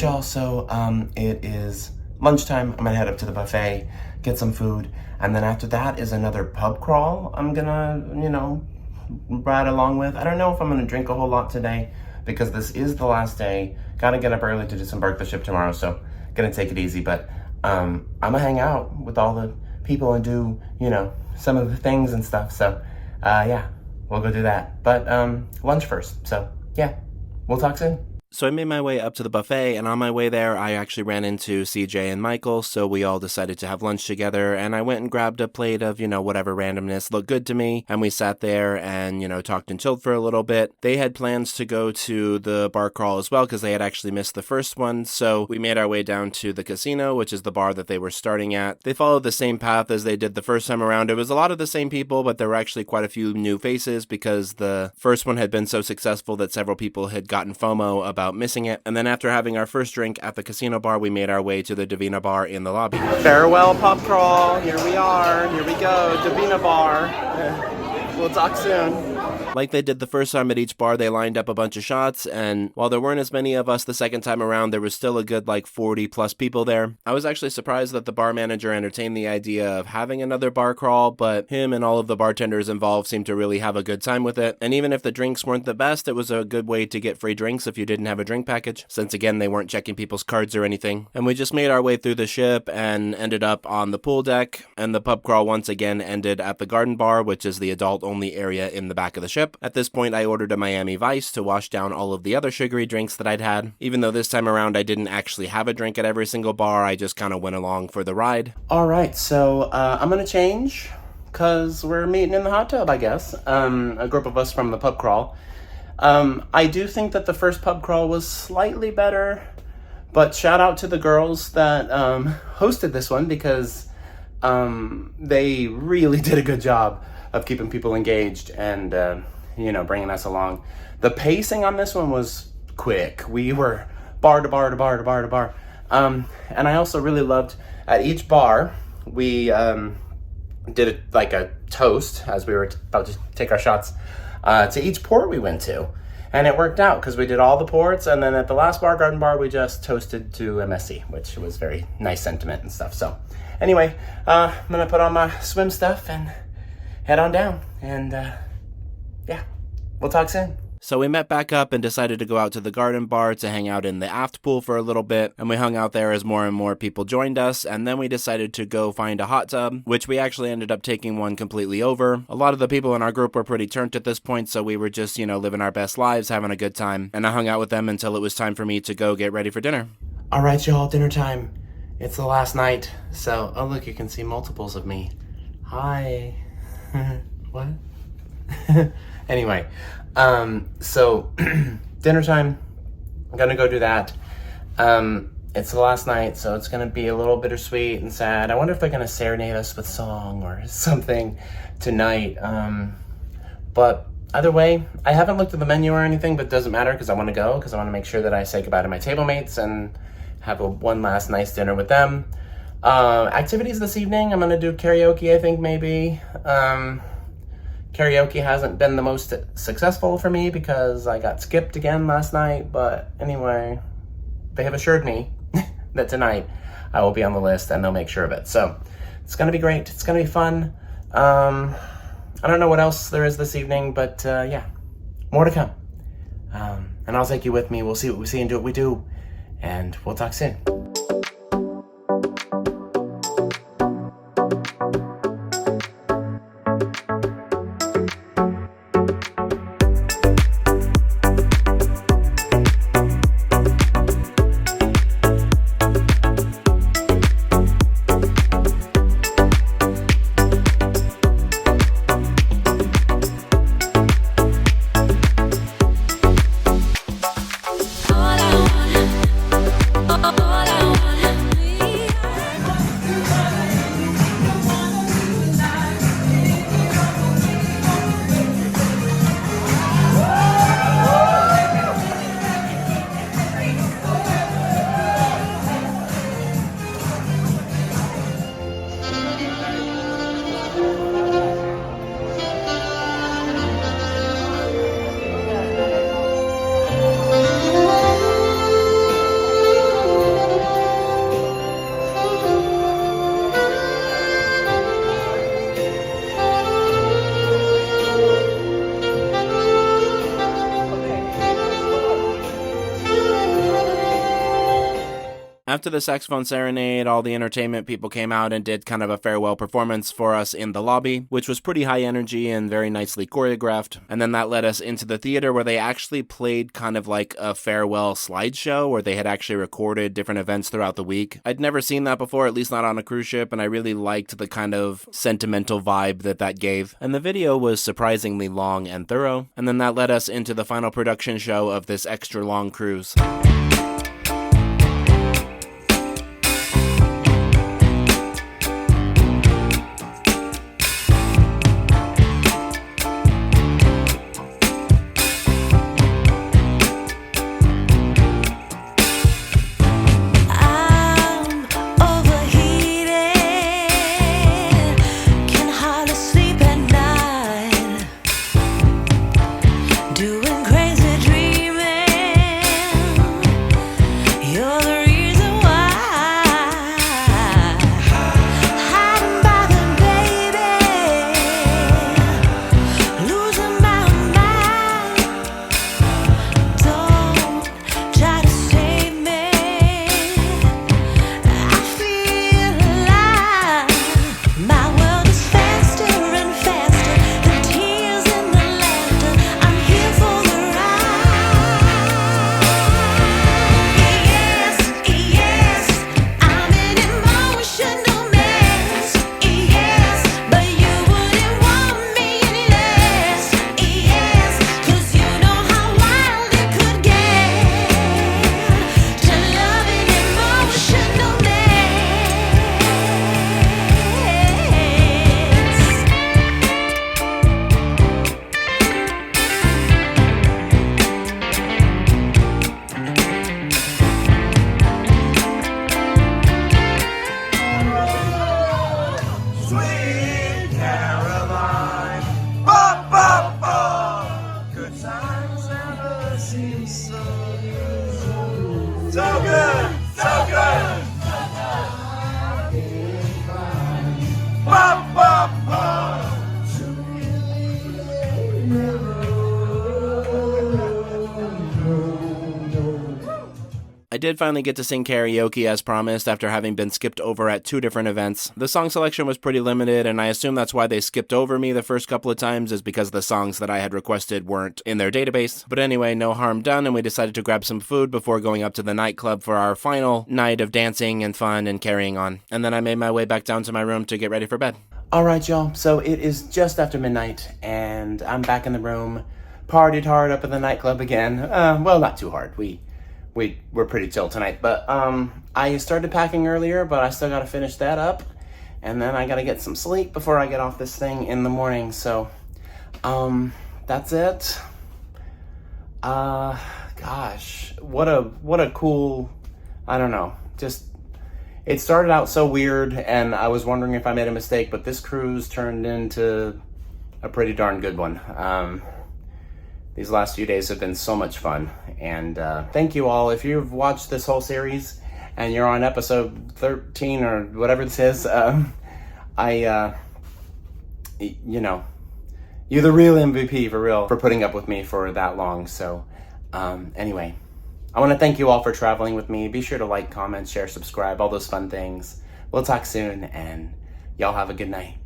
right, y'all, so it is lunchtime. I'm gonna head up to the buffet, get some food, and then after that is another pub crawl I'm gonna, ride along with. I don't know if I'm gonna drink a whole lot today because this is the last day. Gotta get up early to disembark the ship tomorrow, so gonna take it easy, but I'm gonna hang out with all the people and do, some of the things and stuff, so yeah, we'll go do that. But lunch first, so yeah, we'll talk soon. So I made my way up to the buffet, and on my way there, I actually ran into CJ and Michael, so we all decided to have lunch together, and I went and grabbed a plate of, whatever randomness looked good to me, and we sat there and, talked and chilled for a little bit. They had plans to go to the bar crawl as well, because they had actually missed the first one, so we made our way down to the casino, which is the bar that they were starting at. They followed the same path as they did the first time around. It was a lot of the same people, but there were actually quite a few new faces, because the first one had been so successful that several people had gotten FOMO about missing it. And then after having our first drink at the casino bar, we made our way to the Divina bar in the lobby. Farewell pub crawl. Here we are. Here we go. Divina bar. We'll talk soon. Like they did the first time at each bar, they lined up a bunch of shots, and while there weren't as many of us the second time around, there was still a good 40 plus people there. I was actually surprised that the bar manager entertained the idea of having another bar crawl, but him and all of the bartenders involved seemed to really have a good time with it. And even if the drinks weren't the best, it was a good way to get free drinks if you didn't have a drink package, since again they weren't checking people's cards or anything. And we just made our way through the ship and ended up on the pool deck, and the pub crawl once again ended at the garden bar, which is the adult only area in the back of the ship. At this point, I ordered a Miami Vice to wash down all of the other sugary drinks that I'd had. Even though this time around I didn't actually have a drink at every single bar, I just kind of went along for the ride. Alright, so I'm gonna change, because we're meeting in the hot tub, I guess. A group of us from the pub crawl. I do think that the first pub crawl was slightly better, but shout out to the girls that hosted this one, because they really did a good job of keeping people engaged and bringing us along. The pacing on this one was quick. We were bar to bar to bar to bar to bar. And I also really loved, at each bar, we did a toast as we were about to take our shots to each port we went to. And it worked out because we did all the ports, and then at the last bar, Garden Bar, we just toasted to MSC, which was very nice sentiment and stuff. So anyway, I'm gonna put on my swim stuff and head on down, and yeah, we'll talk soon. So we met back up and decided to go out to the garden bar to hang out in the aft pool for a little bit, and we hung out there as more and more people joined us, and then we decided to go find a hot tub, which we actually ended up taking one completely over. A lot of the people in our group were pretty turned at this point, so we were just, living our best lives, having a good time, and I hung out with them until it was time for me to go get ready for dinner. Alright, y'all, dinner time. It's the last night, so, oh look, you can see multiples of me. Hi. What? Anyway, so dinner time. I'm gonna go do that. It's the last night, so it's gonna be a little bittersweet and sad. I wonder if they're gonna serenade us with song or something tonight. But either way, I haven't looked at the menu or anything, but it doesn't matter because I want to go, because I want to make sure that I say goodbye to my table mates and have one last nice dinner with them. Activities this evening, I'm gonna do karaoke, I think, maybe. Karaoke hasn't been the most successful for me because I got skipped again last night, but anyway, they have assured me that tonight I will be on the list and they'll make sure of it. So it's gonna be great, it's gonna be fun. I don't know what else there is this evening, but yeah, more to come. And I'll take you with me. We'll see what we see and do what we do, and we'll talk soon. All I after the saxophone serenade, all the entertainment people came out and did kind of a farewell performance for us in the lobby, which was pretty high energy and very nicely choreographed. And then that led us into the theater where they actually played kind of like a farewell slideshow where they had actually recorded different events throughout the week. I'd never seen that before, at least not on a cruise ship, and I really liked the kind of sentimental vibe that gave. And the video was surprisingly long and thorough. And then that led us into the final production show of this extra long cruise. I did finally get to sing karaoke as promised after having been skipped over at 2 different events. The song selection was pretty limited, and I assume that's why they skipped over me the first couple of times, is because the songs that I had requested weren't in their database. But anyway, no harm done, and we decided to grab some food before going up to the nightclub for our final night of dancing and fun and carrying on. And then I made my way back down to my room to get ready for bed. Alright, y'all, so it is just after midnight, and I'm back in the room, partied hard up at the nightclub again. Well, not too hard. We're pretty chill tonight, but I started packing earlier, but I still gotta finish that up, and then I gotta get some sleep before I get off this thing in the morning. So that's it. Gosh, what a cool, I don't know, just, it started out so weird, and I was wondering if I made a mistake, but this cruise turned into a pretty darn good one. These last few days have been so much fun, and thank you all. If you've watched this whole series and you're on episode 13 or whatever this is, you know, you're the real MVP for real, for putting up with me for that long. So anyway, I want to thank you all for traveling with me. Be sure to like, comment, share, subscribe, all those fun things. We'll talk soon, and y'all have a good night.